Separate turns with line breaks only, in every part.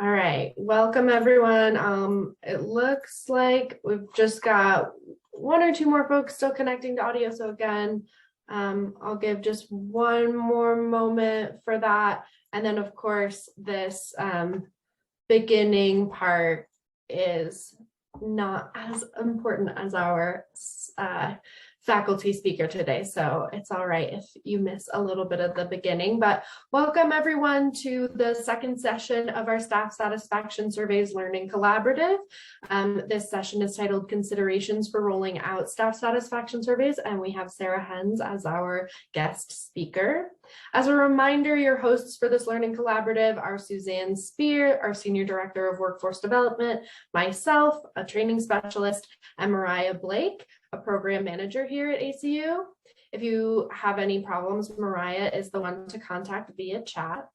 All right, welcome everyone. It looks like we've just got one or two more folks still connecting to audio. So again, I'll give just one more moment for that. And then of course, this beginning part is not as important as our faculty speaker today, so it's all right if you miss a little bit of the beginning. But welcome everyone to the second session of our Staff Satisfaction Surveys Learning Collaborative. This session is titled Considerations for Rolling Out Staff Satisfaction Surveys, and we have Sarah Henze as our guest speaker. As a reminder, your hosts for this learning collaborative are Suzanne Spear, our Senior Director of Workforce Development, myself, a training specialist, and Mariah Blake, a program manager here at ACU. If you have any problems, Mariah is the one to contact via chat.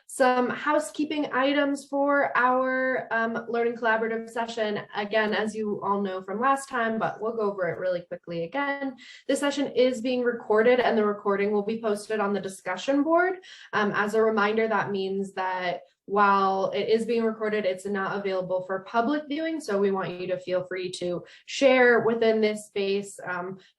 Some housekeeping items for our learning collaborative session. Again, as you all know from last time, but we'll go over it really quickly again. This session is being recorded and the recording will be posted on the discussion board. As a reminder, that means that while it is being recorded, it's not available for public viewing. So we want you to feel free to share within this space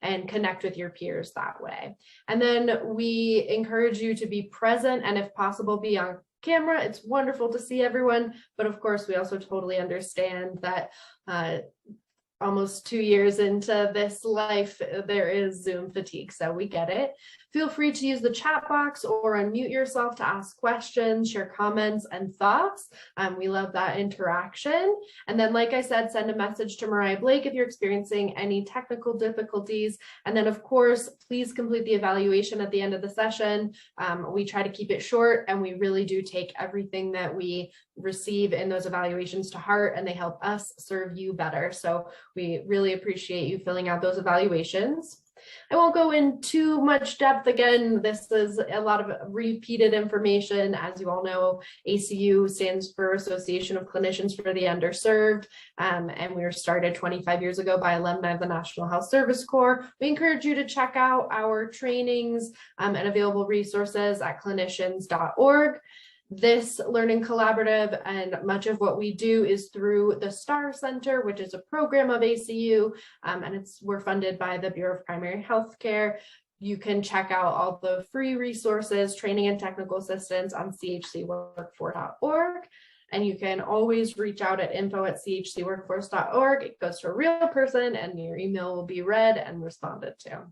and connect with your peers that way. And then we encourage you to be present and if possible, be on camera. It's wonderful to see everyone, but of course, we also totally understand that almost 2 years into this life, there is Zoom fatigue, so we get it. Feel free to use the chat box or unmute yourself to ask questions, share comments and thoughts. We love that interaction. And then, like I said, send a message to Mariah Blake if you're experiencing any technical difficulties. And then, of course, please complete the evaluation at the end of the session. We try to keep it short, and we really do take everything that we receive in those evaluations to heart, and they help us serve you better. So we really appreciate you filling out those evaluations. I won't go in too much depth. Again, this is a lot of repeated information. As you all know, ACU stands for Association of Clinicians for the Underserved, and we were started 25 years ago by alumni of the National Health Service Corps. We encourage you to check out our trainings and available resources at clinicians.org. This learning collaborative and much of what we do is through the STAR Center, which is a program of ACU, and we're funded by the Bureau of Primary Health Care. You can check out all the free resources, training and technical assistance on chcworkforce.org. And you can always reach out at info@chcworkforce.org. It goes to a real person and your email will be read and responded to.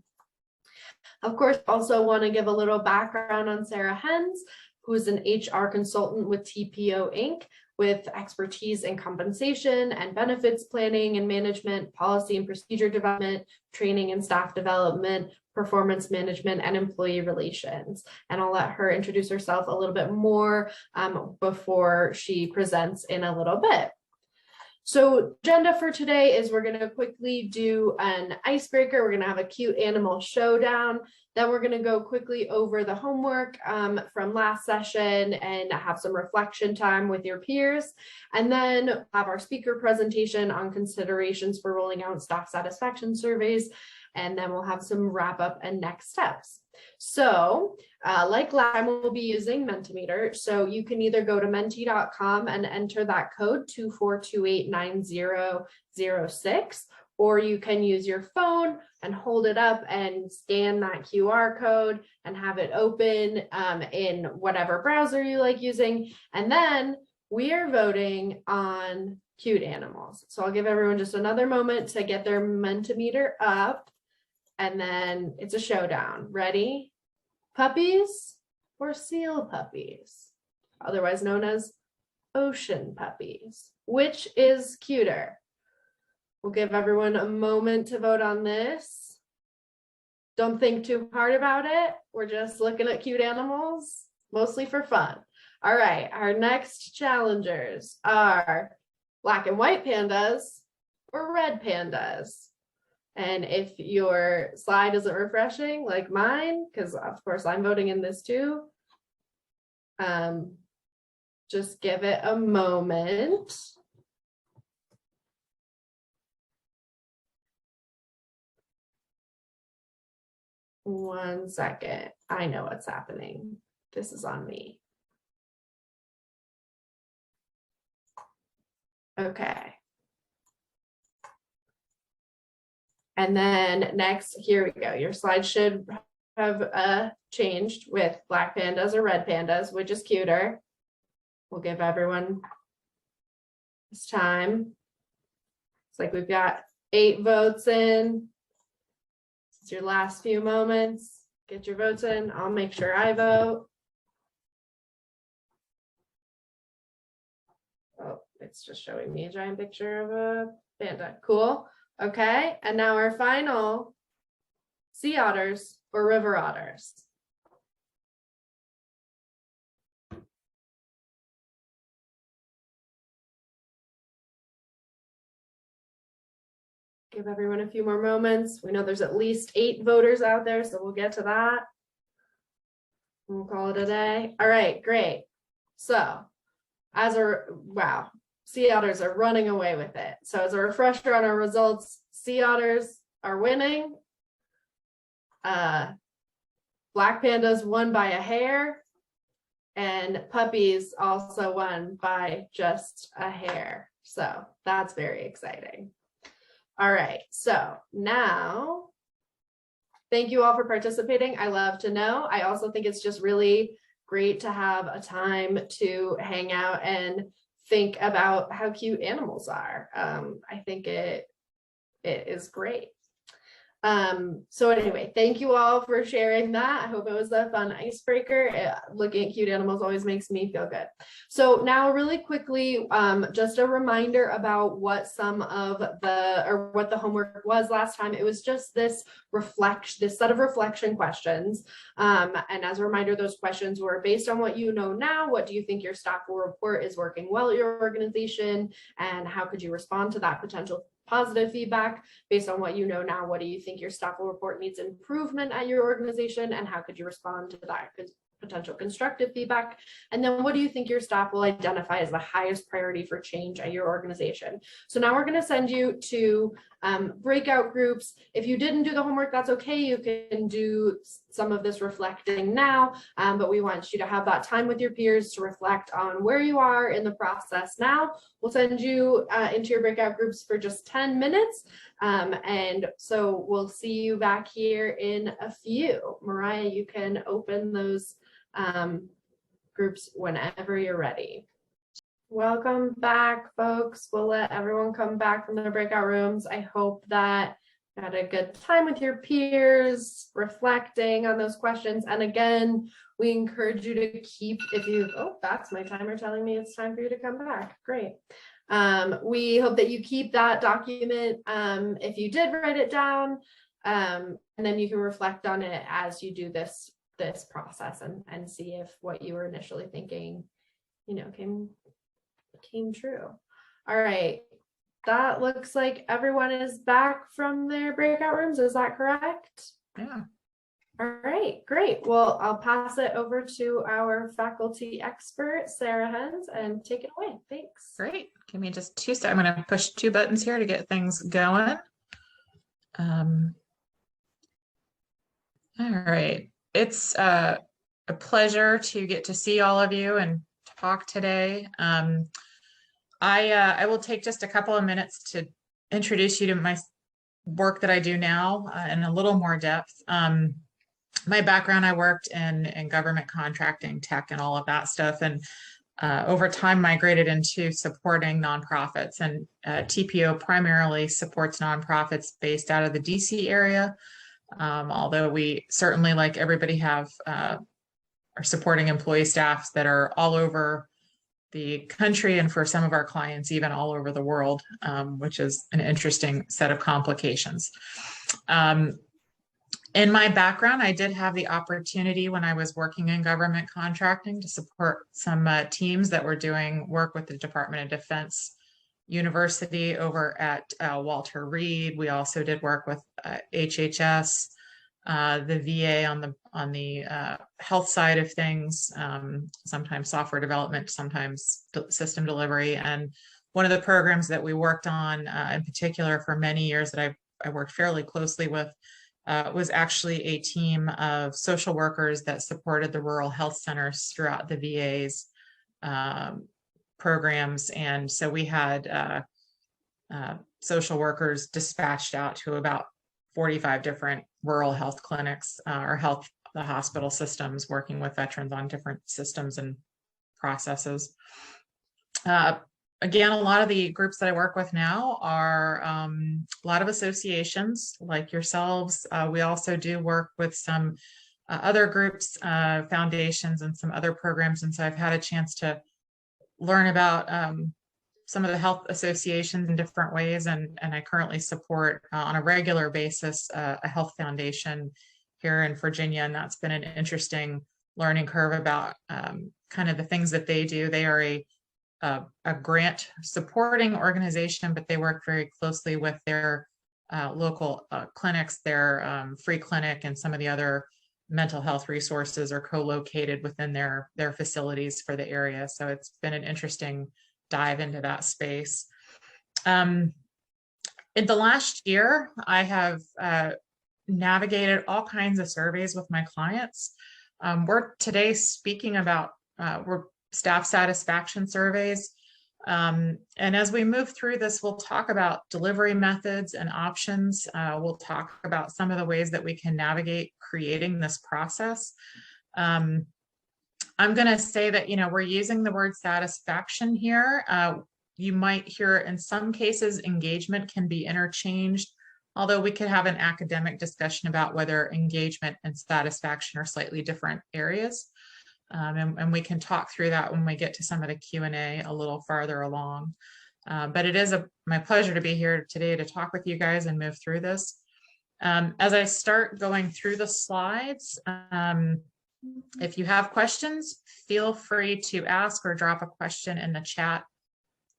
Of course, also want to give a little background on Sarah Henze, who is an HR consultant with TPO Inc. with expertise in compensation and benefits planning and management, policy and procedure development, training and staff development, performance management, and employee relations. And I'll let her introduce herself a little bit more before she presents in a little bit. So agenda for today is we're going to quickly do an icebreaker. We're going to have a cute animal showdown. Then we're going to go quickly over the homework from last session and have some reflection time with your peers. And then have our speaker presentation on considerations for rolling out staff satisfaction surveys. And then we'll have some wrap up and next steps. So like last time, we'll be using Mentimeter. So you can either go to menti.com and enter that code 24289006, or you can use your phone and hold it up and scan that QR code and have it open in whatever browser you like using. And then we are voting on cute animals. So I'll give everyone just another moment to get their Mentimeter up. And then it's a showdown. Ready? Puppies or seal puppies, otherwise known as ocean puppies? Which is cuter? We'll give everyone a moment to vote on this. Don't think too hard about it. We're just looking at cute animals, mostly for fun. All right, our next challengers are black and white pandas or red pandas. And if your slide isn't refreshing like mine, because of course I'm voting in this too, just give it a moment. One second. I know what's happening. This is on me. Okay. And then next, here we go. Your slide should have changed with black pandas or red pandas, which is cuter. We'll give everyone this time. It's like we've got 8 votes in. It's your last few moments. Get your votes in. I'll make sure I vote. Oh, it's just showing me a giant picture of a panda. Cool. Okay. And now our final, sea otters or river otters. Give everyone a few more moments. We know there's at least 8 voters out there, so we'll get to that. We'll call it a day. All right, great. So wow, sea otters are running away with it. So as a refresher on our results, sea otters are winning. Black pandas won by a hair, and puppies also won by just a hair. So that's very exciting. All right, so now, thank you all for participating. I love to know. I also think it's just really great to have a time to hang out and think about how cute animals are. I think it is great. So anyway, thank you all for sharing that. I hope it was a fun icebreaker. Looking at cute animals always makes me feel good. So now really quickly, just a reminder about what what the homework was last time. It was just this set of reflection questions. And as a reminder, those questions were based on what you know now. What do you think your staff will report is working well at your organization? And how could you respond to that potential positive feedback? Based on what you know now, what do you think your staff will report needs improvement at your organization, and how could you respond to that potential constructive feedback? And then what do you think your staff will identify as the highest priority for change at your organization? So now we're going to send you to breakout groups. If you didn't do the homework, that's okay. You can do some of this reflecting now, but we want you to have that time with your peers to reflect on where you are in the process now. We'll send you into your breakout groups for just 10 minutes. And so we'll see you back here in a few. Mariah, you can open those groups whenever you're ready. Welcome back, folks. We'll let everyone come back from their breakout rooms. I hope that you had a good time with your peers, reflecting on those questions. And again, we encourage you to keep, that's my timer telling me it's time for you to come back. Great. We hope that you keep that document if you did write it down, and then you can reflect on it as you do this process and see if what you were initially thinking, came true. All right, that looks like everyone is back from their breakout rooms. Is that correct?
Yeah.
All right, great. Well, I'll pass it over to our faculty expert, Sarah Henze, and take it away. Thanks.
Great. Give me just 2 seconds. I'm going to push 2 buttons here to get things going. All right. It's a pleasure to get to see all of you and talk today. I will take just a couple of minutes to introduce you to my work that I do now in a little more depth. My background, I worked in government contracting, tech, and all of that stuff, and over time migrated into supporting nonprofits. And TPO primarily supports nonprofits based out of the DC area, although we certainly, like everybody, have are supporting employee staffs that are all over the country, and for some of our clients, even all over the world, which is an interesting set of complications. In my background, I did have the opportunity when I was working in government contracting to support some teams that were doing work with the Department of Defense University over at Walter Reed. We also did work with HHS, the VA on the health side of things, sometimes software development, sometimes system delivery. And one of the programs that we worked on in particular for many years that I worked fairly closely with was actually a team of social workers that supported the rural health centers throughout the VA's programs. And so we had social workers dispatched out to about 45 different rural health clinics or the hospital systems, working with veterans on different systems and processes. Again, a lot of the groups that I work with now are a lot of associations like yourselves. We also do work with some other groups, foundations, and some other programs. And so I've had a chance to learn about some of the health associations in different ways. And I currently support on a regular basis a health foundation here in Virginia. And that's been an interesting learning curve about kind of the things that they do. They are a grant supporting organization, but they work very closely with their local clinics. Their free clinic and some of the other mental health resources are co-located within their facilities for the area. So it's been an interesting dive into that space. In the last year, I have navigated all kinds of surveys with my clients. We're today speaking about staff satisfaction surveys. And as we move through this, we'll talk about delivery methods and options. We'll talk about some of the ways that we can navigate creating this process. I'm going to say that, we're using the word satisfaction here. You might hear in some cases engagement can be interchanged, although we could have an academic discussion about whether engagement and satisfaction are slightly different areas. And we can talk through that when we get to some of the Q&A a little farther along. But it is my pleasure to be here today to talk with you guys and move through this. As I start going through the slides, if you have questions, feel free to ask or drop a question in the chat.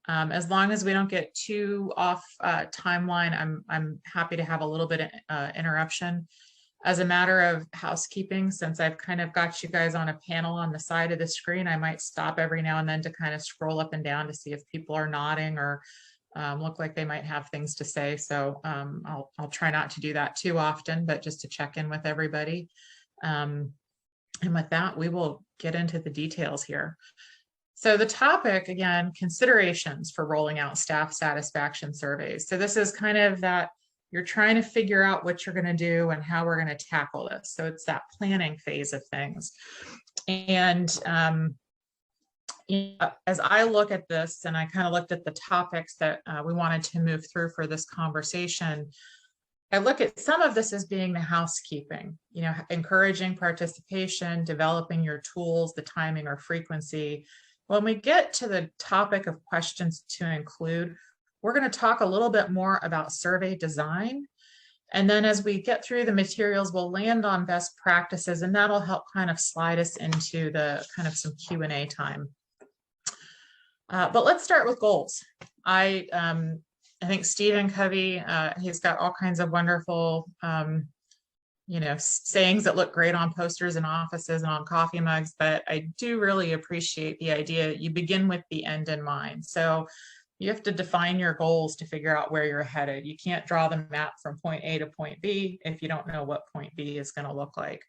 As long as we don't get too off timeline, I'm happy to have a little bit of interruption. As a matter of housekeeping, since I've kind of got you guys on a panel on the side of the screen, I might stop every now and then to kind of scroll up and down to see if people are nodding or look like they might have things to say. So I'll try not to do that too often, but just to check in with everybody. And with that, we will get into the details here. So the topic, again, considerations for rolling out staff satisfaction surveys. So this is kind of that you're trying to figure out what you're going to do and how we're going to tackle this. So it's that planning phase of things. And as I look at this, and I kind of looked at the topics that we wanted to move through for this conversation, I look at some of this as being the housekeeping, encouraging participation, developing your tools, the timing or frequency. When we get to the topic of questions to include, we're going to talk a little bit more about survey design. And then as we get through the materials, we'll land on best practices, and that'll help kind of slide us into the kind of some Q&A time. But let's start with goals. I think Stephen Covey, he's got all kinds of wonderful, sayings that look great on posters and offices and on coffee mugs, but I do really appreciate the idea you begin with the end in mind. So you have to define your goals to figure out where you're headed. You can't draw the map from point A to point B if you don't know what point B is going to look like.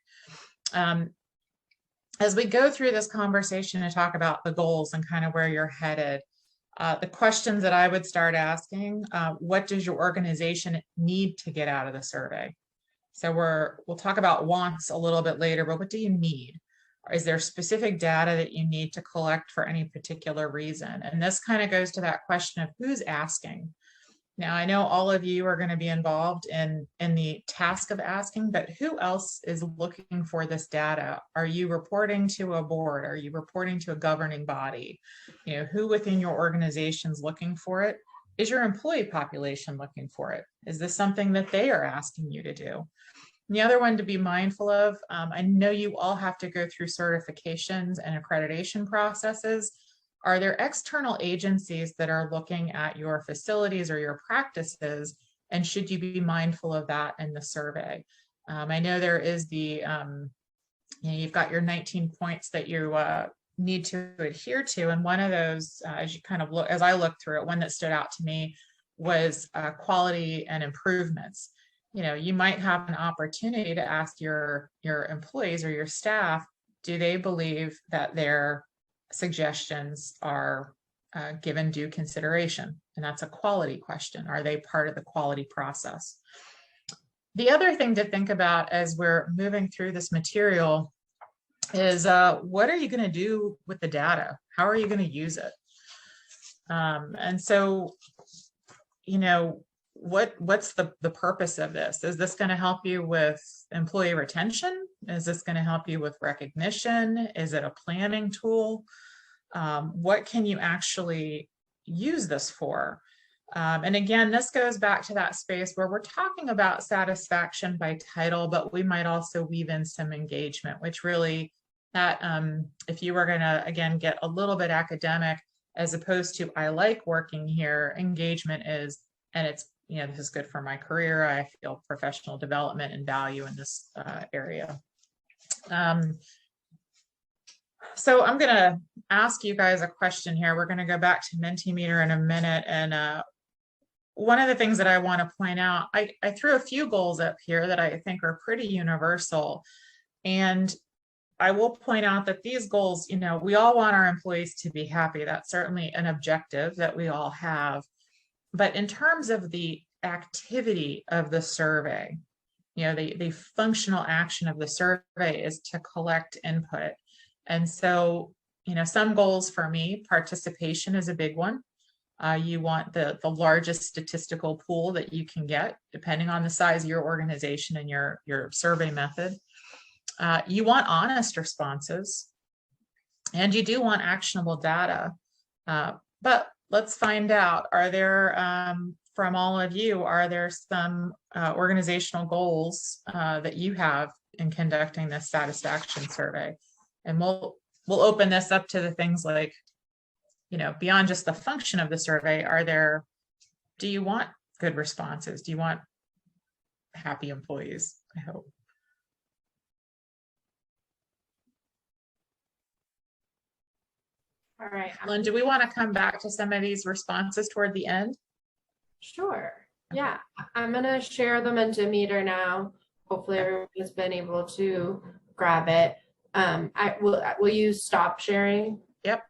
As we go through this conversation and talk about the goals and kind of where you're headed, the questions that I would start asking, what does your organization need to get out of the survey? So we'll talk about wants a little bit later, but what do you need? Is there specific data that you need to collect for any particular reason? And this kind of goes to that question of who's asking. Now, I know all of you are going to be involved in the task of asking, but who else is looking for this data? Are you reporting to a board? Are you reporting to a governing body? Who within your organization is looking for it? Is your employee population looking for it? Is this something that they are asking you to do? And the other one to be mindful of, I know you all have to go through certifications and accreditation processes. Are there external agencies that are looking at your facilities or your practices? And should you be mindful of that in the survey? I know there is you've got your 19 points that you need to adhere to. And one of those, as I looked through it, one that stood out to me was quality and improvements. You might have an opportunity to ask your employees or your staff, do they believe that their suggestions are given due consideration? And that's a quality question. Are they part of the quality process? The other thing to think about as we're moving through this material is what are you going to do with the data? How are you going to use it? And so, you know, what's the purpose of this? Is this going to help you with employee retention? Is this going to help you with recognition? Is it a planning tool? What can you actually use this for? And again, this goes back to that space where we're talking about satisfaction by title, but we might also weave in some engagement, which really that if you were going to, again, get a little bit academic, as opposed to I like working here, engagement is, and it's, you know, this is good for my career. I feel professional development and value in this area. So I'm going to ask you guys a question here. We're going to go back to Mentimeter in a minute. And one of the things that I want to point out, I threw a few goals up here that I think are pretty universal. And I will point out that these goals, you know, we all want our employees to be happy. That's certainly an objective that we all have. But in terms of the activity of the survey, you know, the functional action of the survey is to collect input. And so, you know, some goals for me, participation is a big one. You want the largest statistical pool that you can get, depending on the size of your organization and your survey method. You want honest responses, and you do want actionable data. But let's find out, are there, from all of you, are there some organizational goals that you have in conducting this satisfaction survey? And we'll open this up to the things like, you know, beyond just the function of the survey, do you want good responses? Do you want happy employees? I hope.
All right.
Lynn, do we want to come back to some of these responses toward the end?
Sure. Yeah, I'm going to share the Mentimeter now. Hopefully everyone has been able to grab it. Will you stop sharing?
Yep.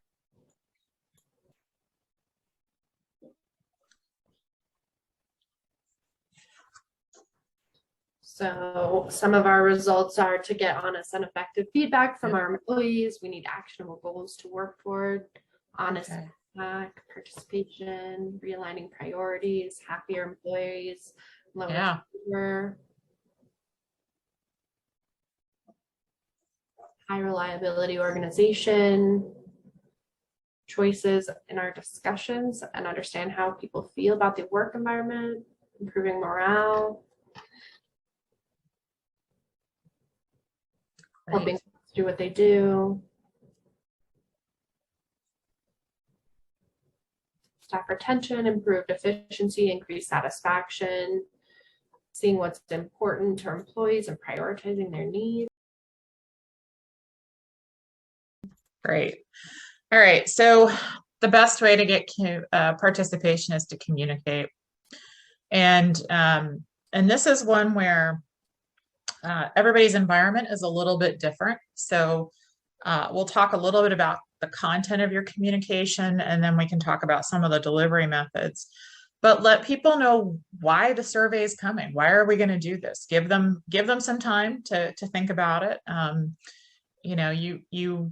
So some of our results are to get honest and effective feedback from our employees. We need actionable goals to work toward, honest feedback, participation, realigning priorities, happier employees, lower turnover, high reliability organization, choices in our discussions, and understand how people feel about the work environment, improving morale, helping do what they do, staff retention, improved efficiency, increased satisfaction, seeing what's important to our employees and prioritizing their needs.
Great. All right. So the best way to get participation is to communicate. And this is one where everybody's environment is a little bit different. So we'll talk a little bit about the content of your communication, and then we can talk about some of the delivery methods. But let people know why the survey is coming. Why are we going to do this? Give them some time to think about it. You know,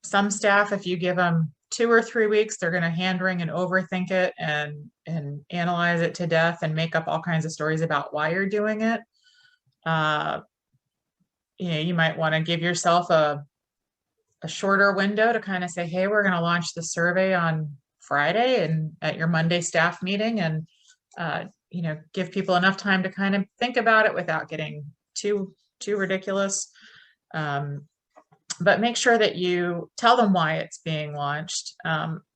some staff, if you give them 2 or 3 weeks, they're going to hand wring and overthink it and analyze it to death and make up all kinds of stories about why you're doing it. You know, you might want to give yourself a shorter window to kind of say, hey, we're going to launch the survey on Friday and at your Monday staff meeting, and you know, give people enough time to kind of think about it without getting too ridiculous. But make sure that you tell them why it's being launched.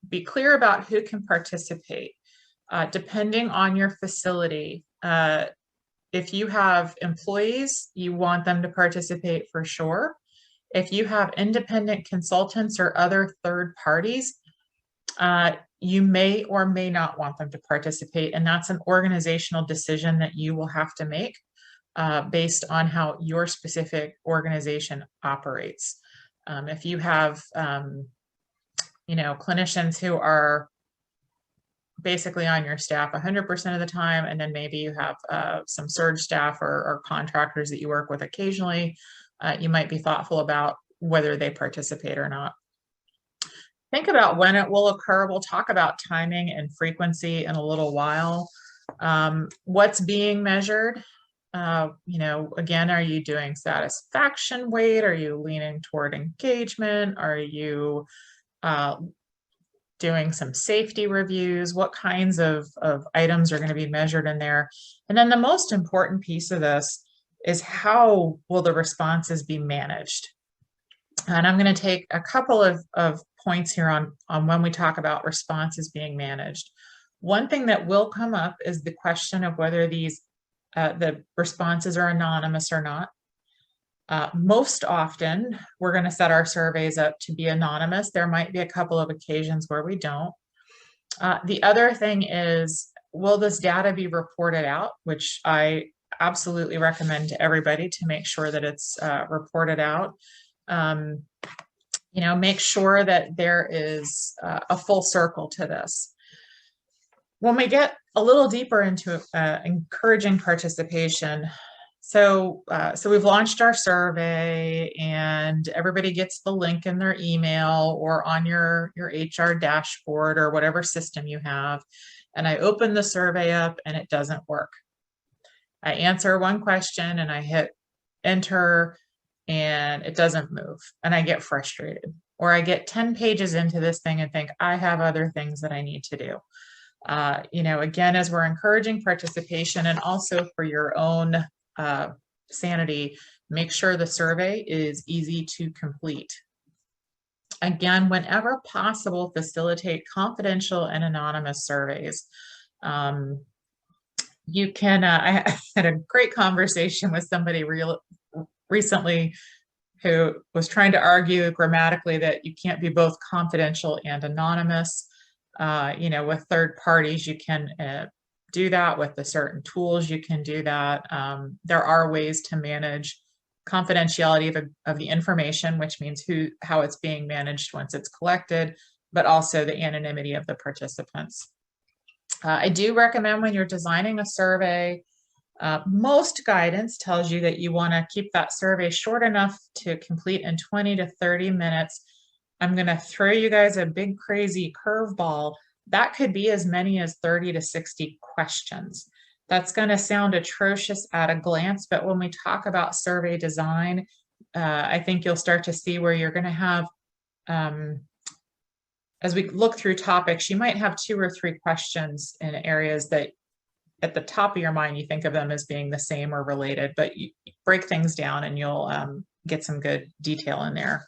Be clear about who can participate. Depending on your facility, if you have employees, you want them to participate for sure. If you have independent consultants or other third parties, you may or may not want them to participate. And that's an organizational decision that you will have to make based on how your specific organization operates. If you have clinicians who are basically on your staff 100% of the time, and then maybe you have some surge staff or contractors that you work with occasionally. You might be thoughtful about whether they participate or not. Think about when it will occur. We'll talk about timing and frequency in a little while. What's being measured? Again, are you doing satisfaction weight? Are you leaning toward engagement? Are you doing some safety reviews? What kinds of items are going to be measured in there? And then the most important piece of this is how will the responses be managed? And I'm going to take a couple of points here on when we talk about responses being managed. One thing that will come up is the question of whether these the responses are anonymous or not. Most often, we're going to set our surveys up to be anonymous. There might be a couple of occasions where we don't. The other thing is, will this data be reported out, which I absolutely recommend to everybody to make sure that it's reported out. Make sure that there is a full circle to this. When we get a little deeper into encouraging participation, so we've launched our survey and everybody gets the link in their email or on your HR dashboard or whatever system you have. And I open the survey up and it doesn't work. I answer one question and I hit enter and it doesn't move and I get frustrated. Or I get 10 pages into this thing and think I have other things that I need to do. Again, as we're encouraging participation and also for your own sanity, make sure the survey is easy to complete. Again, whenever possible, facilitate confidential and anonymous surveys. You can, I had a great conversation with somebody recently who was trying to argue grammatically that you can't be both confidential and anonymous. With third parties, you can do that. With the certain tools, you can do that. There are ways to manage confidentiality of the information, which means how it's being managed once it's collected, but also the anonymity of the participants. I do recommend when you're designing a survey, most guidance tells you that you want to keep that survey short enough to complete in 20 to 30 minutes. I'm going to throw you guys a big crazy curveball. That could be as many as 30 to 60 questions. That's going to sound atrocious at a glance, but when we talk about survey design, I think you'll start to see where you're going to have, as we look through topics, you might have 2 or 3 questions in areas that at the top of your mind, you think of them as being the same or related, but you break things down and you'll get some good detail in there.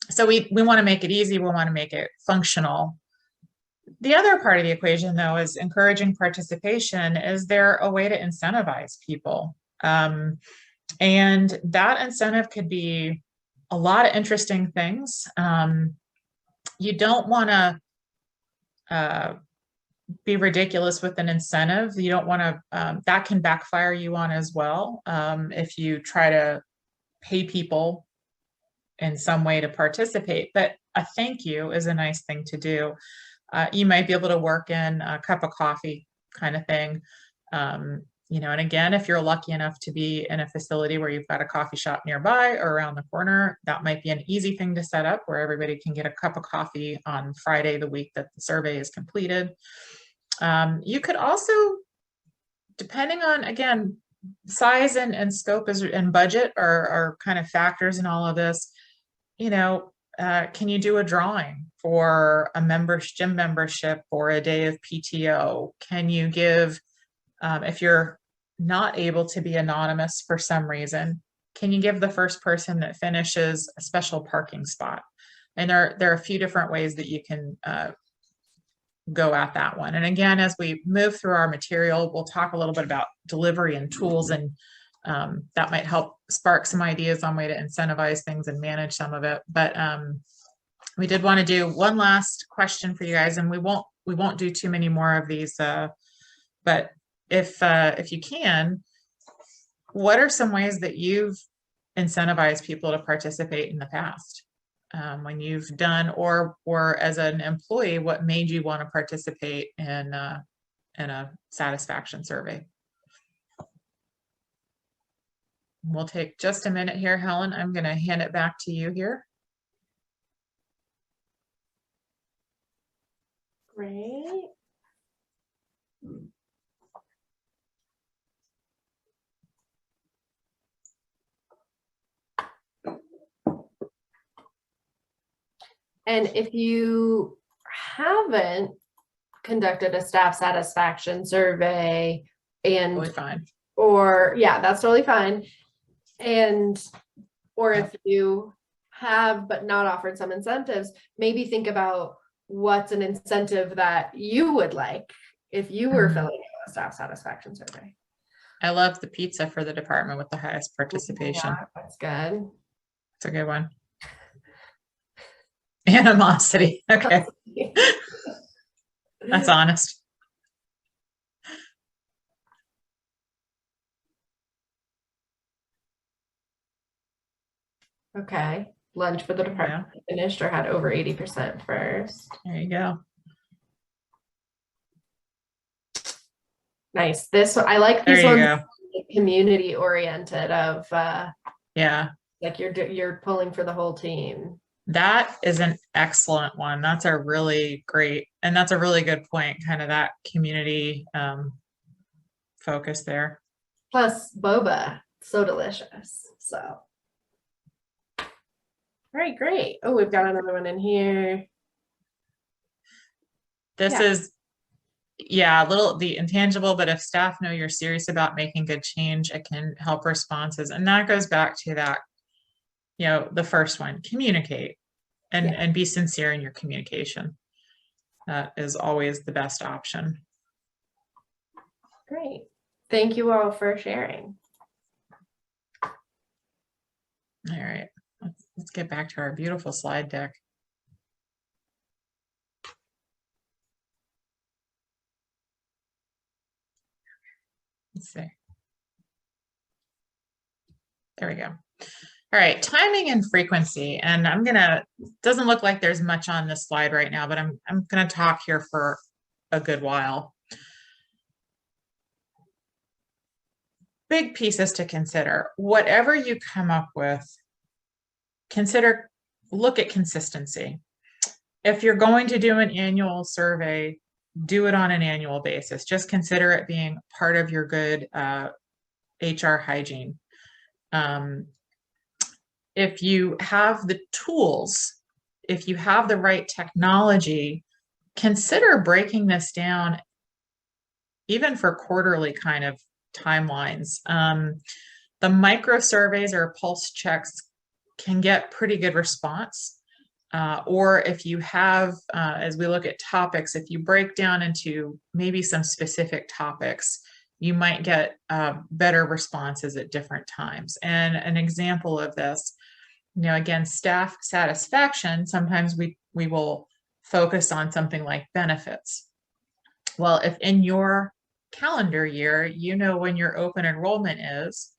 So we want to make it easy. We want to make it functional. The other part of the equation, though, is encouraging participation. Is there a way to incentivize people? And that incentive could be a lot of interesting things. You don't want to be ridiculous with an incentive. You don't want to, that can backfire you on as well. If you try to pay people in some way to participate, but a thank you is a nice thing to do. You might be able to work in a cup of coffee kind of thing. And again, if you're lucky enough to be in a facility where you've got a coffee shop nearby or around the corner, that might be an easy thing to set up where everybody can get a cup of coffee on Friday, the week that the survey is completed. You could also, depending on, again, size and scope and budget are kind of factors in all of this. Can you do a drawing for a gym membership or a day of PTO? Can you give, if you're not able to be anonymous for some reason, can you give the first person that finishes a special parking spot? And there are a few different ways that you can go at that one. And again, as we move through our material, we'll talk a little bit about delivery and tools, and that might help spark some ideas on way to incentivize things and manage some of it. But we did want to do one last question for you guys, and we won't do too many more of these. But if you can, what are some ways that you've incentivized people to participate in the past? when you've done, or as an employee, what made you want to participate in a satisfaction survey. We'll take just a minute here, Helen. I'm going to hand it back to you here.
Great. And if you haven't conducted a staff satisfaction survey
Totally fine.
that's totally fine. Or if you have but not offered some incentives, maybe think about what's an incentive that you would like if you were filling out a staff satisfaction survey.
I love the pizza for the department with the highest participation.
Yeah, that's good.
It's a good one. Animosity. Okay. That's honest.
Okay. Lunch for the department finished or had over 80% first.
There you go.
Nice. I like these ones community oriented of like you're pulling for the whole team.
That is an excellent one. That's a really great, and that's a really good point, kind of that community focus there.
Plus boba, so delicious. So all right, great. Oh, we've got another one in here.
This is the intangible, but if staff know you're serious about making good change, it can help responses. And that goes back to that, the first one, communicate and be sincere in your communication. That is always the best option.
Great. Thank you all for sharing.
All right, let's get back to our beautiful slide deck. Let's see. There we go. All right, timing and frequency. And doesn't look like there's much on this slide right now, but I'm gonna talk here for a good while. Big pieces to consider. Whatever you come up with, look at consistency. If you're going to do an annual survey, do it on an annual basis. Just consider it being part of your good HR hygiene. If you have the tools, if you have the right technology, consider breaking this down even for quarterly kind of timelines. The micro surveys or pulse checks can get pretty good response. Or if you have, as we look at topics, if you break down into maybe some specific topics, you might get better responses at different times. And an example of this, again, staff satisfaction, sometimes we will focus on something like benefits. Well, if in your calendar year, when your open enrollment is,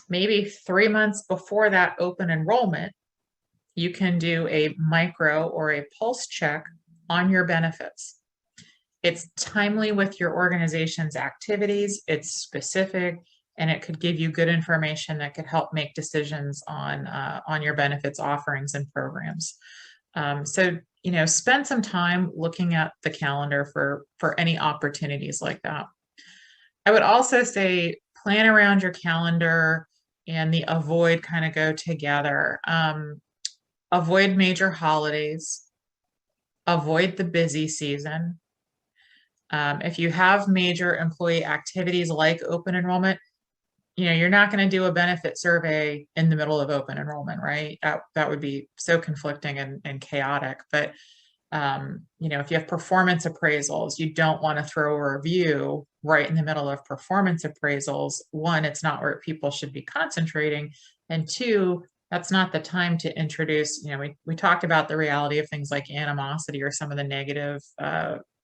maybe 3 months before that open enrollment, you can do a micro or a pulse check on your benefits. It's timely with your organization's activities, it's specific, and it could give you good information that could help make decisions on your benefits offerings and programs. So, spend some time looking at the calendar for any opportunities like that. I would also say plan around your calendar, and the avoid kind of go together. Avoid major holidays, avoid the busy season. If you have major employee activities like open enrollment, you're not going to do a benefit survey in the middle of open enrollment, right? That would be so conflicting and chaotic. But, if you have performance appraisals, you don't want to throw a review right in the middle of performance appraisals. One, it's not where people should be concentrating. And two, that's not the time to introduce, we talked about the reality of things like animosity or some of the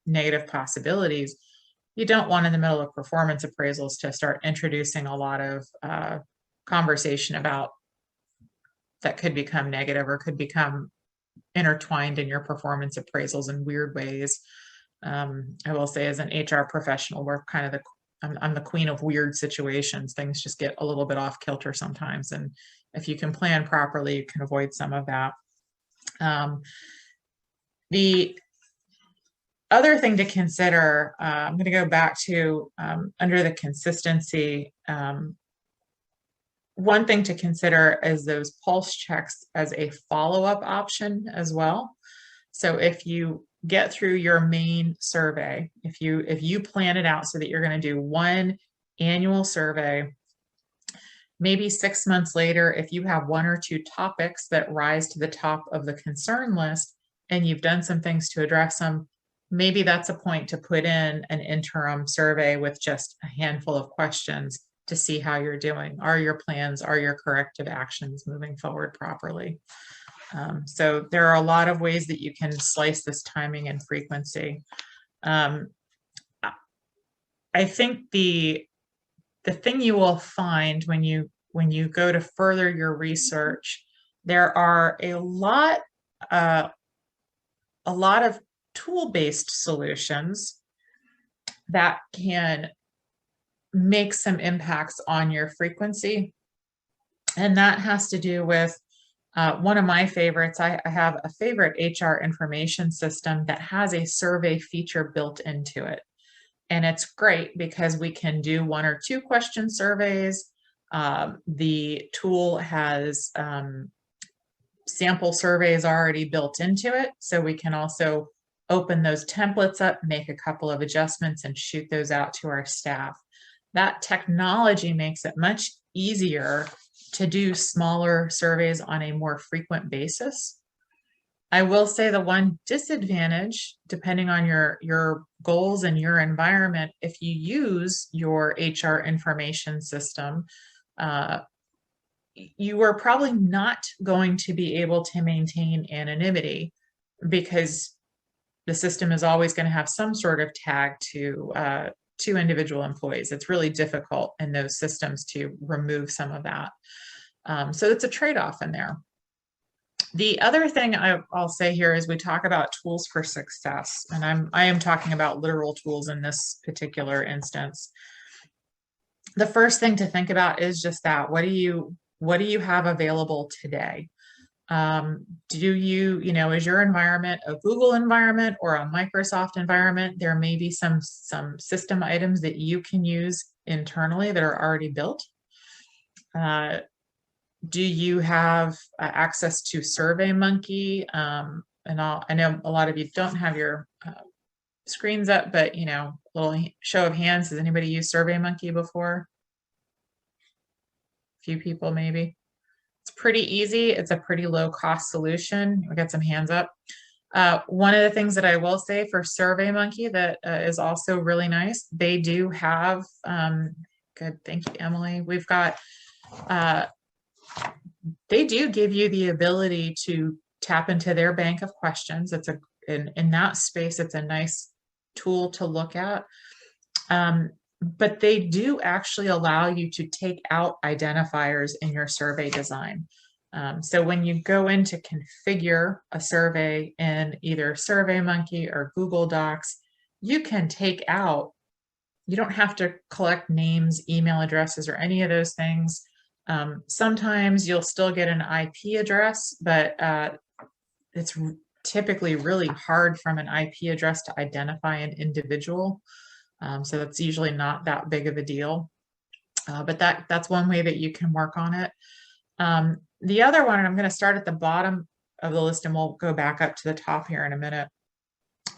negative possibilities. You don't want in the middle of performance appraisals to start introducing a lot of conversation about that could become negative or could become intertwined in your performance appraisals in weird ways. I will say, as an HR professional, we're kind of I'm the queen of weird situations. Things just get a little bit off kilter sometimes. And if you can plan properly, you can avoid some of that. The other thing to consider, I'm going to go back to under the consistency. One thing to consider is those pulse checks as a follow-up option as well. So if you get through your main survey, if you plan it out so that you're going to do one annual survey, maybe 6 months later, if you have one or two topics that rise to the top of the concern list and you've done some things to address them, maybe that's a point to put in an interim survey with just a handful of questions to see how you're doing. Are your plans, are your corrective actions moving forward properly? So there are a lot of ways that you can slice this timing and frequency. I think the thing you will find when you go to further your research, there are a lot of tool-based solutions that can make some impacts on your frequency. And that has to do with one of my favorites. I have a favorite HR information system that has a survey feature built into it. And it's great because we can do 1 or 2 question surveys. The tool has sample surveys already built into it. So we can also open those templates up, make a couple of adjustments, and shoot those out to our staff. That technology makes it much easier to do smaller surveys on a more frequent basis. I will say the one disadvantage, depending on your goals and your environment, if you use your HR information system, you are probably not going to be able to maintain anonymity because the system is always going to have some sort of tag to individual employees. It's really difficult in those systems to remove some of that. So it's a trade-off in there. The other thing I'll say here is we talk about tools for success, and I am talking about literal tools in this particular instance. The first thing to think about is just that. What do you have available today? Do you is your environment a Google environment or a Microsoft environment? There may be some system items that you can use internally that are already built. Do you have access to SurveyMonkey? And I know a lot of you don't have your screens up, but little show of hands. Has anybody used SurveyMonkey before? A few people maybe. It's pretty easy. It's a pretty low cost solution. We got some hands up. One of the things that I will say for SurveyMonkey that is also really nice, they do have, good, thank you, Emily. We've got, they do give you the ability to tap into their bank of questions. It's in that space, it's a nice tool to look at. But they do actually allow you to take out identifiers in your survey design. So when you go in to configure a survey in either SurveyMonkey or Google Docs, you can take out, you don't have to collect names, email addresses, or any of those things. Sometimes you'll still get an IP address, but it's typically really hard from an IP address to identify an individual. So that's usually not that big of a deal, but that's one way that you can work on it. The other one, and I'm going to start at the bottom of the list and we'll go back up to the top here in a minute,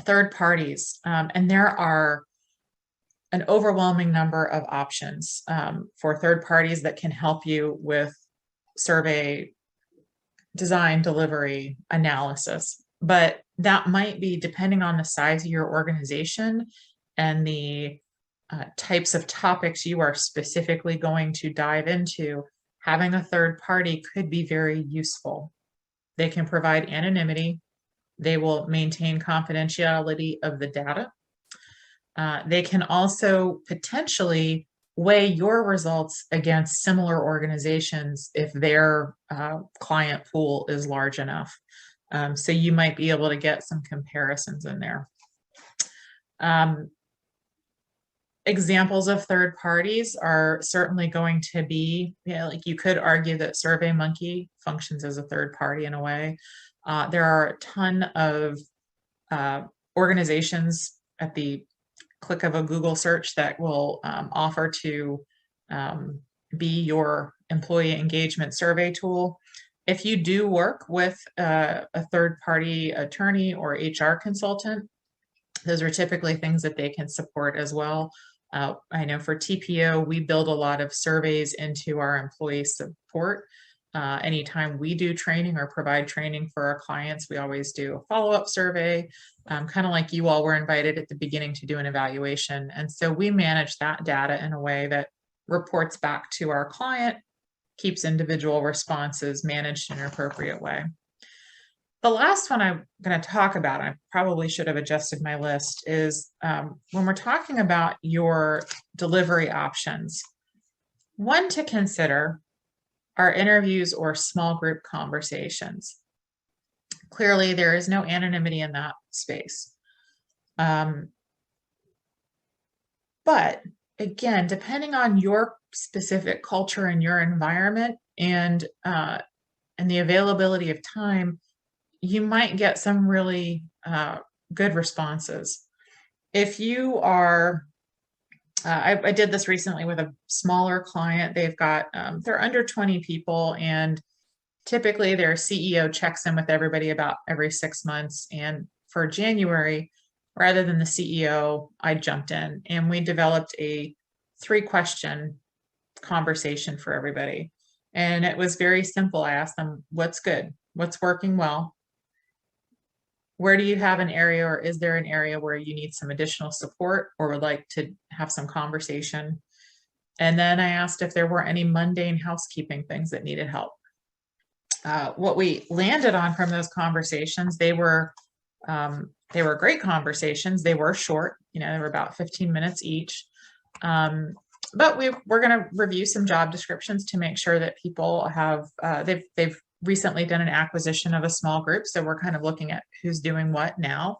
third parties. And there are an overwhelming number of options for third parties that can help you with survey design, delivery, analysis. But that might be depending on the size of your organization and the types of topics you are specifically going to dive into. Having a third party could be very useful. They can provide anonymity. They will maintain confidentiality of the data. They can also potentially weigh your results against similar organizations if their client pool is large enough. So you might be able to get some comparisons in there. Examples of third parties are certainly going to be, like you could argue that SurveyMonkey functions as a third party in a way. There are a ton of organizations at the click of a Google search that will offer to be your employee engagement survey tool. If you do work with a third-party attorney or HR consultant, those are typically things that they can support as well. I know for TPO, we build a lot of surveys into our employee support. Anytime we do training or provide training for our clients, we always do a follow-up survey, kind of like you all were invited at the beginning to do an evaluation. And so we manage that data in a way that reports back to our client, keeps individual responses managed in an appropriate way. The last one I'm going to talk about, I probably should have adjusted my list, is when we're talking about your delivery options, one to consider are interviews or small group conversations. Clearly, there is no anonymity in that space. But again, depending on your specific culture and your environment and the availability of time, you might get some really good responses. If you are, I did this recently with a smaller client. They've got, they're under 20 people, and typically their CEO checks in with everybody about every 6 months. And for January, rather than the CEO, I jumped in and we developed a 3-question conversation for everybody. And it was very simple. I asked them, what's good? What's working well? Where do you have an area, or is there an area where you need some additional support or would like to have some conversation? And then I asked if there were any mundane housekeeping things that needed help. What we landed on from those conversations, they were great conversations. They were short, they were about 15 minutes each. But we're going to review some job descriptions to make sure that people have, they've recently done an acquisition of a small group. So we're kind of looking at who's doing what now.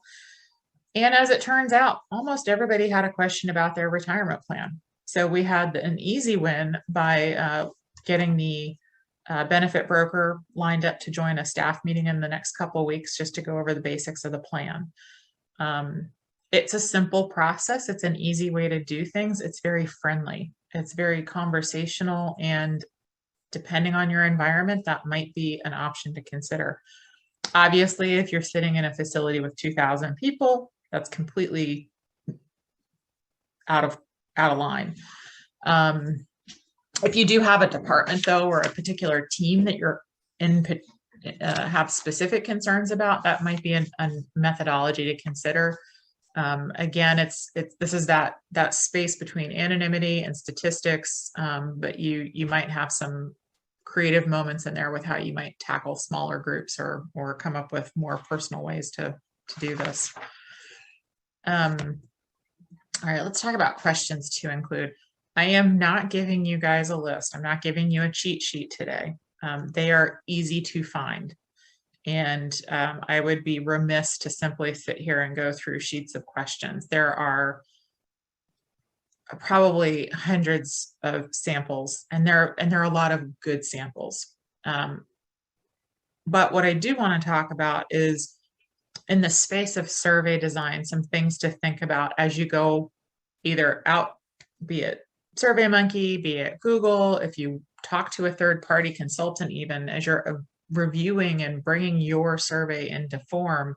And as it turns out, almost everybody had a question about their retirement plan. So we had an easy win by getting the benefit broker lined up to join a staff meeting in the next couple of weeks just to go over the basics of the plan. It's a simple process. It's an easy way to do things. It's very friendly. It's very conversational, and depending on your environment, that might be an option to consider. Obviously, if you're sitting in a facility with 2,000 people, that's completely out of line. If you do have a department, though, or a particular team that you're in, have specific concerns about, that might be a methodology to consider. Again, this is that space between anonymity and statistics, but you might have some creative moments in there with how you might tackle smaller groups or come up with more personal ways to do this. All right, let's talk about questions to include. I am not giving you guys a list. I'm not giving you a cheat sheet today. They are easy to find. And I would be remiss to simply sit here and go through sheets of questions. There are probably hundreds of samples, and there are a lot of good samples. But what I do want to talk about is, in the space of survey design, some things to think about as you go either out, be it SurveyMonkey, be it Google, if you talk to a third-party consultant, even as you're reviewing and bringing your survey into form,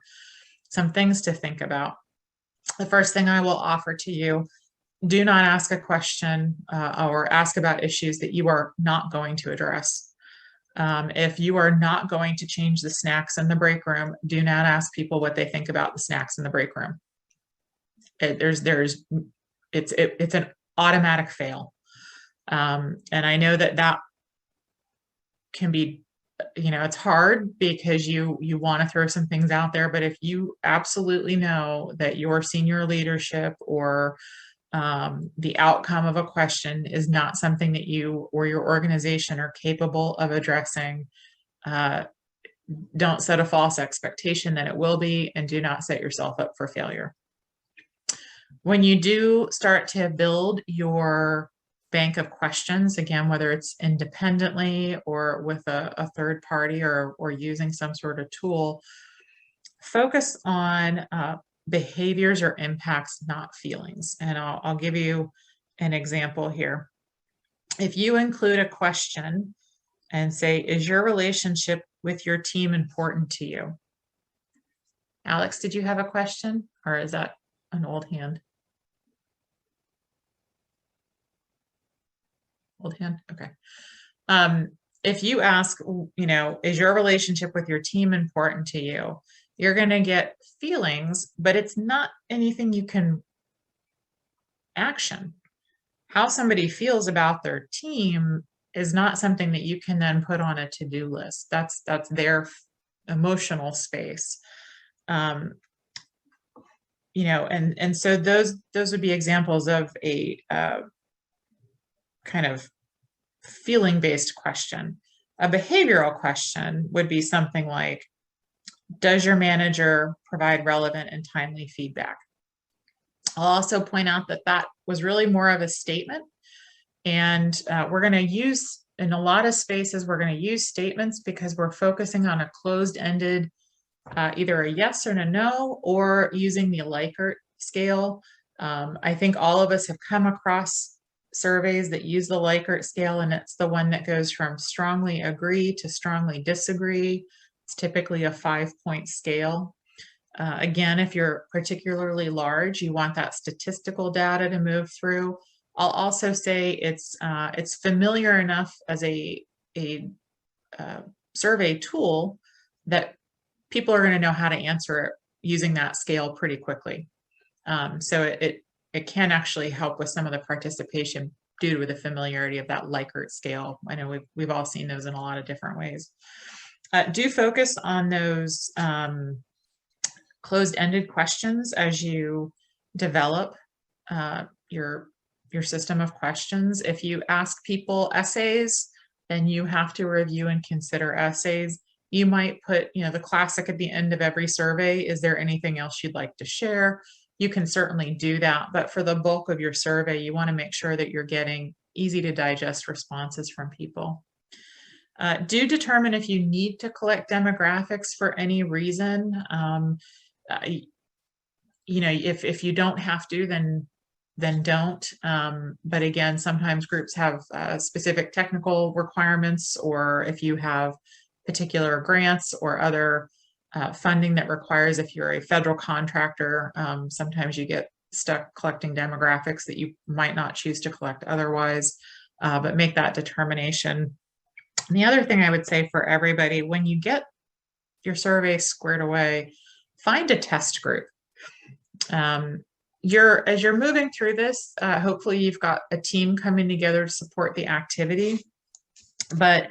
some things to think about. The first thing I will offer to you, do not ask a question or ask about issues that you are not going to address. If you are not going to change the snacks in the break room, do not ask people what they think about the snacks in the break room. It's an automatic fail. And I know that can be, it's hard because you want to throw some things out there, but if you absolutely know that your senior leadership or the outcome of a question is not something that you or your organization are capable of addressing, don't set a false expectation that it will be, and do not set yourself up for failure. When you do start to build your bank of questions, again, whether it's independently or with a third party or using some sort of tool, focus on behaviors or impacts, not feelings. And I'll give you an example here. If you include a question and say, is your relationship with your team important to you? Alex, did you have a question, or is that an old hand? Old hand? Okay. If you ask, is your relationship with your team important to you? You're going to get feelings, but it's not anything you can action. How somebody feels about their team is not something that you can then put on a to-do list. That's their emotional space. And so those would be examples of a kind of feeling-based question. A behavioral question would be something like, does your manager provide relevant and timely feedback? I'll also point out that was really more of a statement. And we're going to use, in a lot of spaces, we're going to use statements because we're focusing on a closed-ended, either a yes or a no, or using the Likert scale. I think all of us have come across surveys that use the Likert scale, and it's the one that goes from strongly agree to strongly disagree. It's typically a 5-point scale. Again, if you're particularly large, you want that statistical data to move through. I'll also say it's familiar enough as a survey tool that people are going to know how to answer it using that scale pretty quickly. So it can actually help with some of the participation due to the familiarity of that Likert scale. I know we've all seen those in a lot of different ways. Do focus on those closed-ended questions as you develop your system of questions. If you ask people essays, then you have to review and consider essays. You might put, the classic at the end of every survey, is there anything else you'd like to share? You can certainly do that, but for the bulk of your survey, you want to make sure that you're getting easy to digest responses from people. Do determine if you need to collect demographics for any reason. If you don't have to, then don't. But again, sometimes groups have specific technical requirements, or if you have particular grants or other funding that requires, if you're a federal contractor, sometimes you get stuck collecting demographics that you might not choose to collect otherwise, but make that determination. And the other thing I would say for everybody, when you get your survey squared away, find a test group. As you're moving through this, hopefully you've got a team coming together to support the activity, but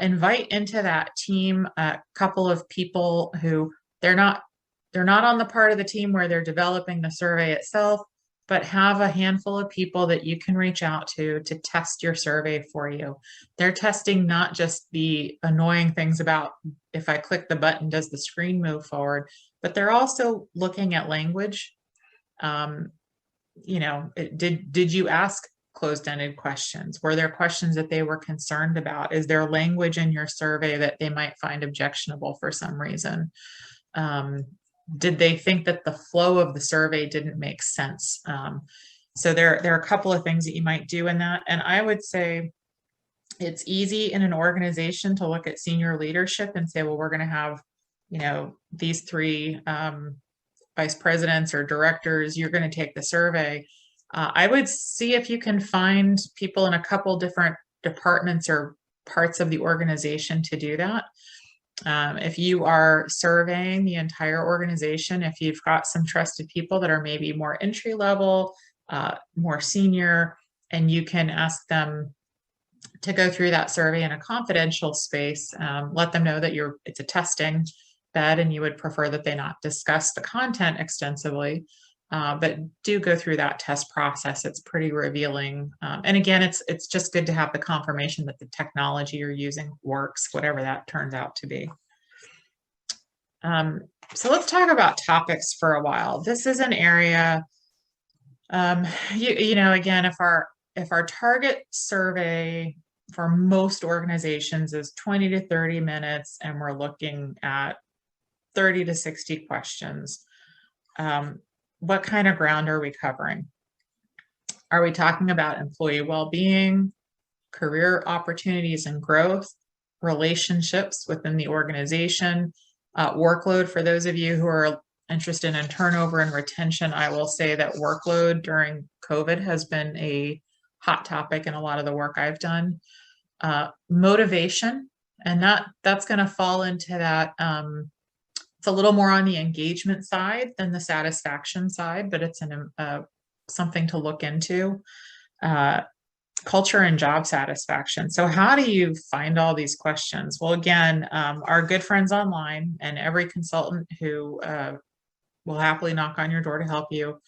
invite into that team a couple of people who they're not on the part of the team where they're developing the survey itself, but have a handful of people that you can reach out to test your survey for you. They're testing not just the annoying things about, if I click the button, does the screen move forward, but they're also looking at language. Did you ask closed-ended questions? Were there questions that they were concerned about? Is there language in your survey that they might find objectionable for some reason? Did they think that the flow of the survey didn't make sense? So there are a couple of things that you might do in that. And I would say it's easy in an organization to look at senior leadership and say, well, we're going to have, these 3 vice presidents or directors, you're going to take the survey. I would see if you can find people in a couple different departments or parts of the organization to do that. If you are surveying the entire organization, if you've got some trusted people that are maybe more entry level, more senior, and you can ask them to go through that survey in a confidential space, let them know that it's a testing bed and you would prefer that they not discuss the content extensively. but do go through that test process. It's pretty revealing. And again, it's just good to have the confirmation that the technology you're using works, whatever that turns out to be. So let's talk about topics for a while. This is an area, you know, again, if our target survey for most organizations is 20 to 30 minutes, and we're looking at 30 to 60 questions, what kind of ground are we covering? Are we talking about employee well-being, career opportunities and growth, relationships within the organization, workload? For those of you who are interested in turnover and retention, I will say that workload during COVID has been a hot topic in a lot of the work I've done. Motivation, and that's going to fall into that. It's a little more on the engagement side than the satisfaction side, but it's something to look into. Culture and job satisfaction. So how do you find all these questions? Well, again, our good friends online and every consultant who will happily knock on your door to help you,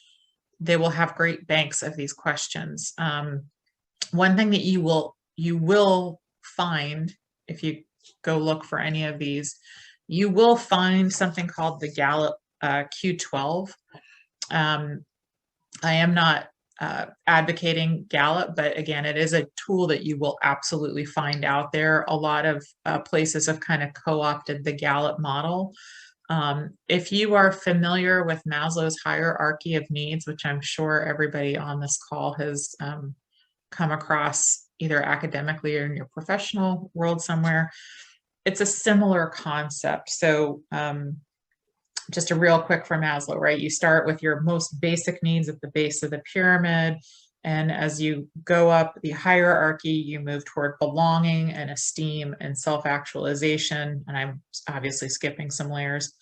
they will have great banks of these questions. One thing that you will find if you go look for any of these, you will find something called the Gallup Q12. I am not advocating Gallup, but again, it is a tool that you will absolutely find out there. A lot of places have kind of co-opted the Gallup model. If you are familiar with Maslow's hierarchy of needs, which I'm sure everybody on this call has come across either academically or in your professional world somewhere, it's a similar concept. So just a real quick from Maslow, right? You start with your most basic needs at the base of the pyramid. And as you go up the hierarchy, you move toward belonging and esteem and self-actualization. And I'm obviously skipping some layers.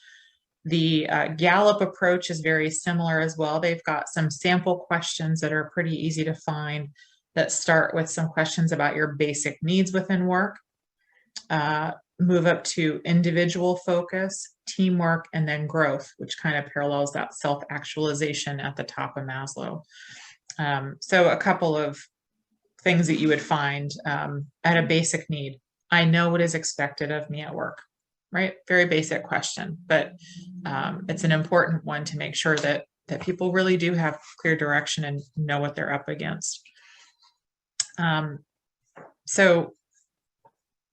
The Gallup approach is very similar as well. They've got some sample questions that are pretty easy to find that start with some questions about your basic needs within work. Move up to individual focus, teamwork, and then growth, which kind of parallels that self-actualization at the top of Maslow. So a couple of things that you would find at a basic need. I know what is expected of me at work, right? Very basic question, but it's an important one to make sure that people really do have clear direction and know what they're up against. So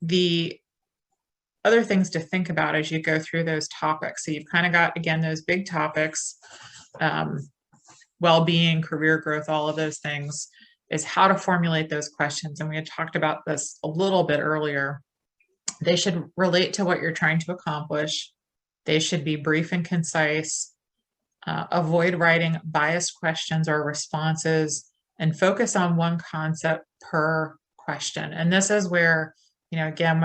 the other things to think about as you go through those topics. So you've kind of got, again, those big topics, well-being, career growth, all of those things, is how to formulate those questions. And we had talked about this a little bit earlier. They should relate to what you're trying to accomplish. They should be brief and concise. Avoid writing biased questions or responses, and focus on one concept per question. And this is where, you know, again,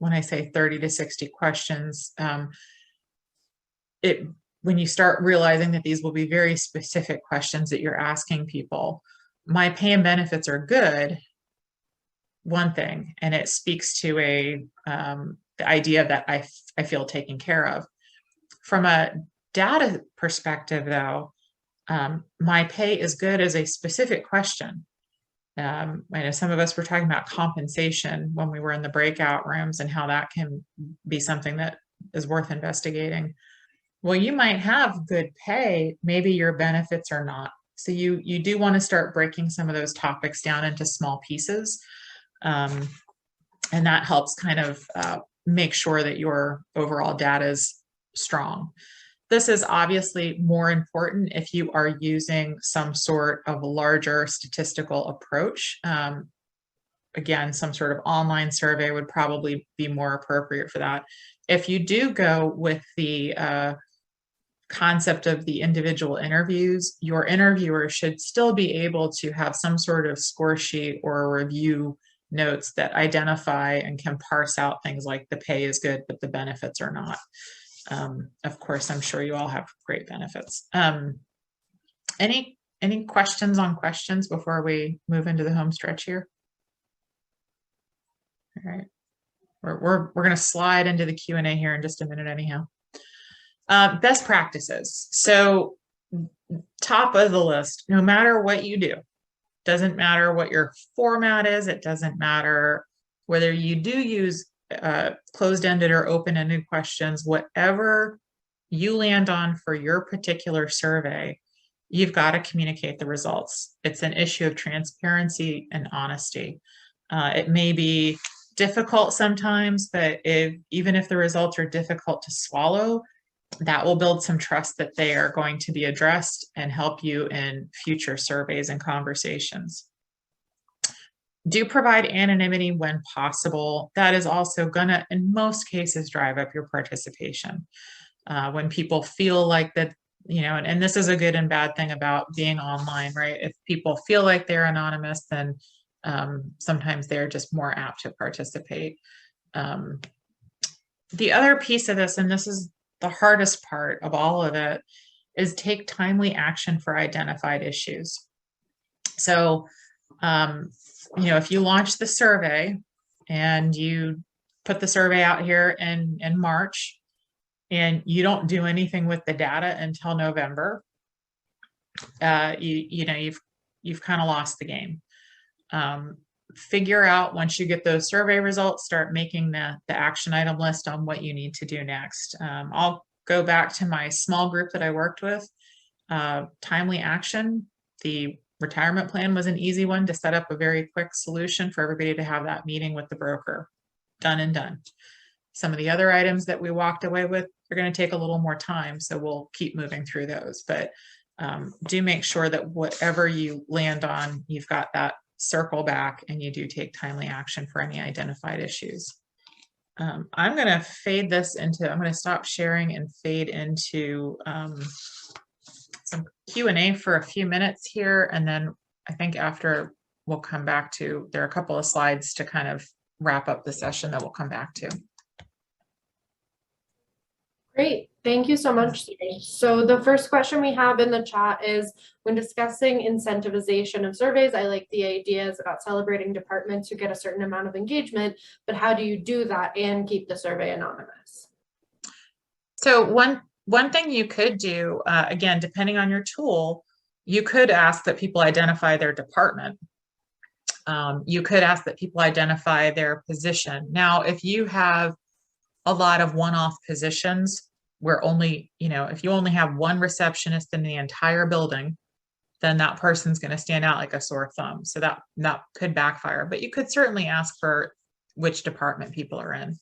when I say 30 to 60 questions, when you start realizing that these will be very specific questions that you're asking people, my pay and benefits are good, one thing, and it speaks to the idea that I feel taken care of. From a data perspective, though, my pay is good is a specific question. I know some of us were talking about compensation when we were in the breakout rooms and how that can be something that is worth investigating. Well, you might have good pay, maybe your benefits are not. So you do want to start breaking some of those topics down into small pieces. And that helps kind of make sure that your overall data is strong. This is obviously more important if you are using some sort of larger statistical approach. Again, some sort of online survey would probably be more appropriate for that. If you do go with the concept of the individual interviews, your interviewer should still be able to have some sort of score sheet or review notes that identify and can parse out things like the pay is good, but the benefits are not. Of course, I'm sure you all have great benefits. Any questions on questions before we move into the home stretch here? All right, we're going to slide into the Q&A here in just a minute anyhow. Best practices. So top of the list, no matter what you do. Doesn't matter what your format is. It doesn't matter whether you do use closed-ended or open-ended questions. Whatever you land on for your particular survey, you've got to communicate the results. It's an issue of transparency and honesty. It may be difficult sometimes, but even if the results are difficult to swallow, that will build some trust that they are going to be addressed and help you in future surveys and conversations. Do provide anonymity when possible. That is also gonna, in most cases, drive up your participation. When people feel like that, and this is a good and bad thing about being online, right? If people feel like they're anonymous, then sometimes they're just more apt to participate. The other piece of this, and this is the hardest part of all of it, is take timely action for identified issues. So, if you launch the survey and you put the survey out here in March and you don't do anything with the data until November, you've kind of lost the game. Figure out, once you get those survey results, start making the action item list on what you need to do next. I'll go back to my small group that I worked with. Timely action. The retirement plan was an easy one to set up, a very quick solution for everybody to have that meeting with the broker. Done and done. Some of the other items that we walked away with are going to take a little more time, so we'll keep moving through those. But do make sure that whatever you land on, you've got that circle back and you do take timely action for any identified issues. I'm going to fade this into, I'm going to stop sharing and fade into some Q&A for a few minutes here. And then I think after we'll come back to, there are a couple of slides to kind of wrap up the session that we'll come back to.
Great. Thank you so much, Siri. So the first question we have in the chat is, when discussing incentivization of surveys, I like the ideas about celebrating departments who get a certain amount of engagement, but how do you do that and keep the survey anonymous?
So one thing you could do, again, depending on your tool, you could ask that people identify their department. You could ask that people identify their position. Now, if you have a lot of one-off positions where only, if you only have one receptionist in the entire building, then that person's going to stand out like a sore thumb. So that could backfire, but you could certainly ask for which department people are in,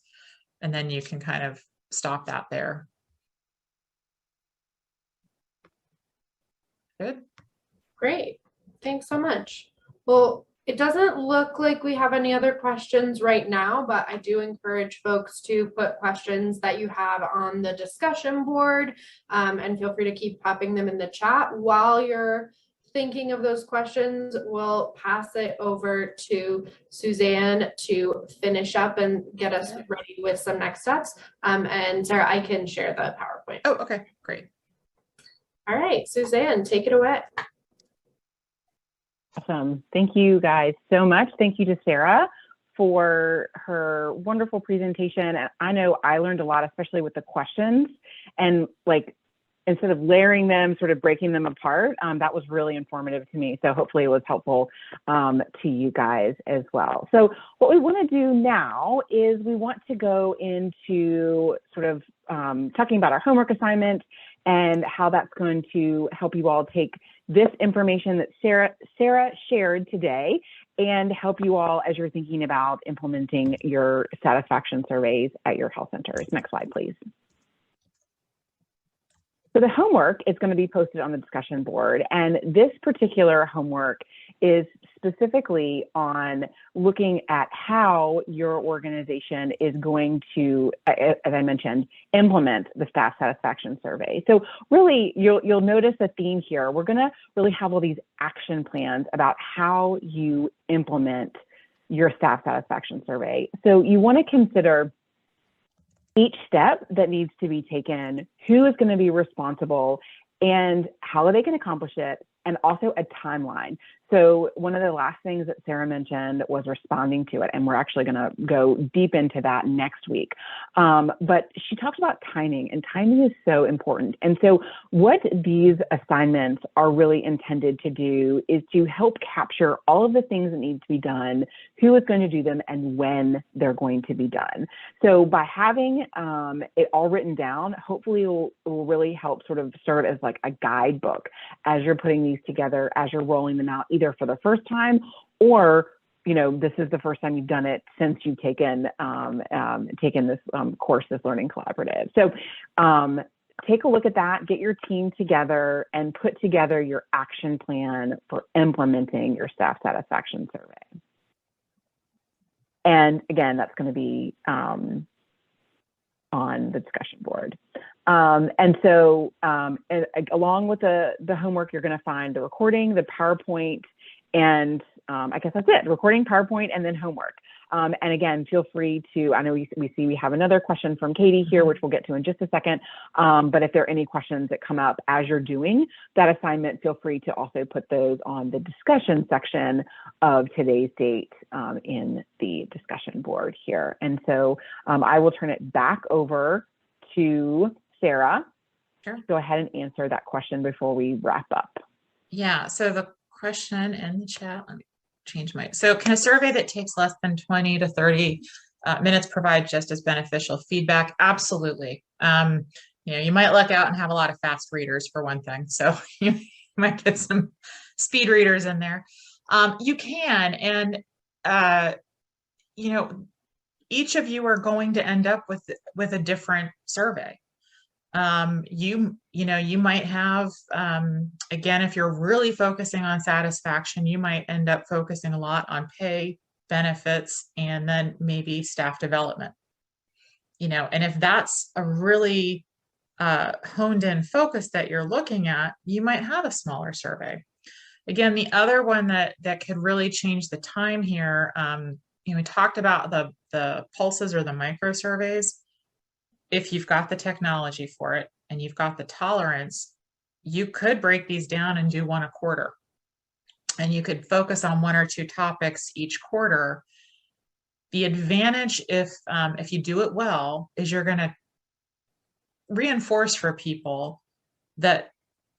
and then you can kind of stop that there. Good.
Great. Thanks so much. Well, it doesn't look like we have any other questions right now, but I do encourage folks to put questions that you have on the discussion board, and feel free to keep popping them in the chat. While you're thinking of those questions, we'll pass it over to Suzanne to finish up and get us ready with some next steps. And Sarah, I can share the PowerPoint.
Oh, okay, great.
All right, Suzanne, take it away.
Awesome. Thank you guys so much. Thank you to Sarah for her wonderful presentation. I know I learned a lot, especially with the questions, and like, instead of layering them, sort of breaking them apart, that was really informative to me. So hopefully it was helpful to you guys as well. So what we want to do now is we want to go into sort of talking about our homework assignment and how that's going to help you all take this information that Sarah shared today and help you all as you're thinking about implementing your satisfaction surveys at your health centers. Next slide, please. So the homework is going to be posted on the discussion board, and this particular homework is specifically on looking at how your organization is going to, as I mentioned, implement the staff satisfaction survey. So really, you'll notice a theme here. We're going to really have all these action plans about how you implement your staff satisfaction survey. So you want to consider each step that needs to be taken, who is going to be responsible, and how are they going to accomplish it, and also a timeline. So one of the last things that Sarah mentioned was responding to it, and we're actually going to go deep into that next week. But she talked about timing, and timing is so important. And so what these assignments are really intended to do is to help capture all of the things that need to be done, who is going to do them, and when they're going to be done. So by having it all written down, hopefully it will really help sort of serve as like a guidebook as you're putting these together, as you're rolling them out, either for the first time or, you know, this is the first time you've done it since you've taken this course, this Learning Collaborative. So take a look at that, get your team together, and put together your action plan for implementing your staff satisfaction survey. And again, that's going to be on the discussion board. And so along with the homework, you're going to find the recording, the PowerPoint, and I guess that's it, recording, PowerPoint, and then homework. And again, feel free to, I know we have another question from Katie here, which we'll get to in just a second. But if there are any questions that come up as you're doing that assignment, feel free to also put those on the discussion section of today's date in the discussion board here. And so I will turn it back over to Sarah.
Sure.
Go ahead and answer that question before we wrap up.
Yeah, so the question in the chat, let me change so can a survey that takes less than 20 to 30 minutes provide just as beneficial feedback? Absolutely. You know, you might luck out and have a lot of fast readers for one thing. So you might get some speed readers in there. You can, and you know, each of you are going to end up with a different survey. You might have, again, if you're really focusing on satisfaction, you might end up focusing a lot on pay, benefits, and then maybe staff development, you know, and if that's a really honed in focus that you're looking at, you might have a smaller survey. Again, the other one that could really change the time here, you know, we talked about the pulses or the micro surveys. If you've got the technology for it and you've got the tolerance, you could break these down and do one a quarter. And you could focus on one or two topics each quarter. The advantage, if you do it well, is you're going to reinforce for people that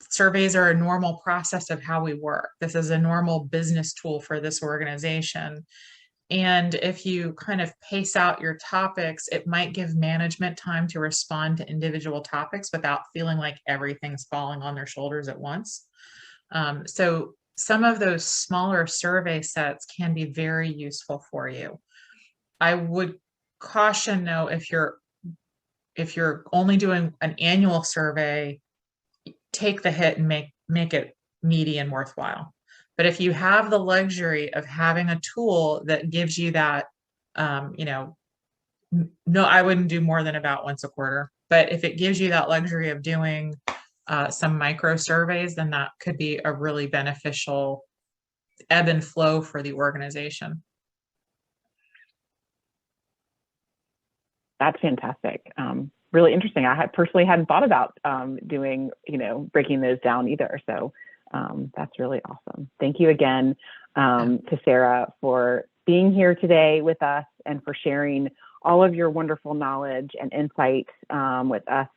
surveys are a normal process of how we work. This is a normal business tool for this organization. And if you kind of pace out your topics, it might give management time to respond to individual topics without feeling like everything's falling on their shoulders at once. So some of those smaller survey sets can be very useful for you. I would caution though, if you're only doing an annual survey, take the hit and make it meaty and worthwhile. But if you have the luxury of having a tool that gives you that, you know, no, I wouldn't do more than about once a quarter. But if it gives you that luxury of doing some micro surveys, then that could be a really beneficial ebb and flow for the organization.
That's fantastic. Really interesting. I personally hadn't thought about doing, you know, breaking those down either. So that's really awesome. Thank you again to Sarah for being here today with us and for sharing all of your wonderful knowledge and insights with us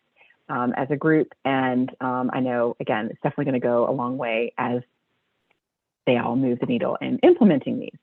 as a group. And I know, again, it's definitely going to go a long way as they all move the needle in implementing these.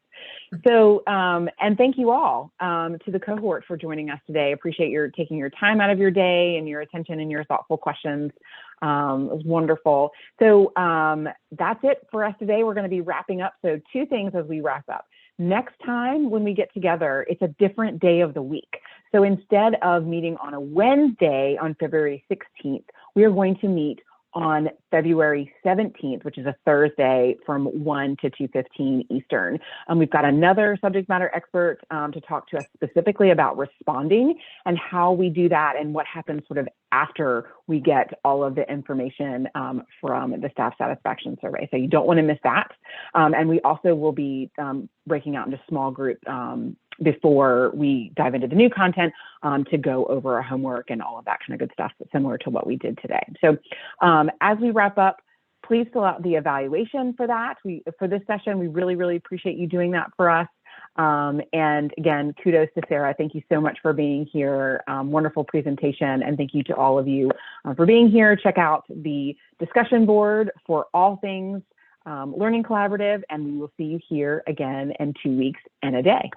So, and thank you all to the cohort for joining us today. Appreciate your taking your time out of your day and your attention and your thoughtful questions. It was wonderful. So that's it for us today. We're going to be wrapping up. So 2 things as we wrap up. Next time when we get together, it's a different day of the week. So instead of meeting on a Wednesday on February 16th, we are going to meet on February 17th, which is a Thursday from 1 to 2:15 Eastern. We've got another subject matter expert to talk to us specifically about responding and how we do that and what happens sort of after we get all of the information from the staff satisfaction survey. So you don't want to miss that. And we also will be breaking out into small group before we dive into the new content to go over our homework and all of that kind of good stuff, similar to what we did today. So as we wrap up, please fill out the evaluation for that. For this session, we really, really appreciate you doing that for us. And again, kudos to Sarah. Thank you so much for being here. Wonderful presentation. And thank you to all of you for being here. Check out the discussion board for all things Learning Collaborative, and we will see you here again in 2 weeks and a day.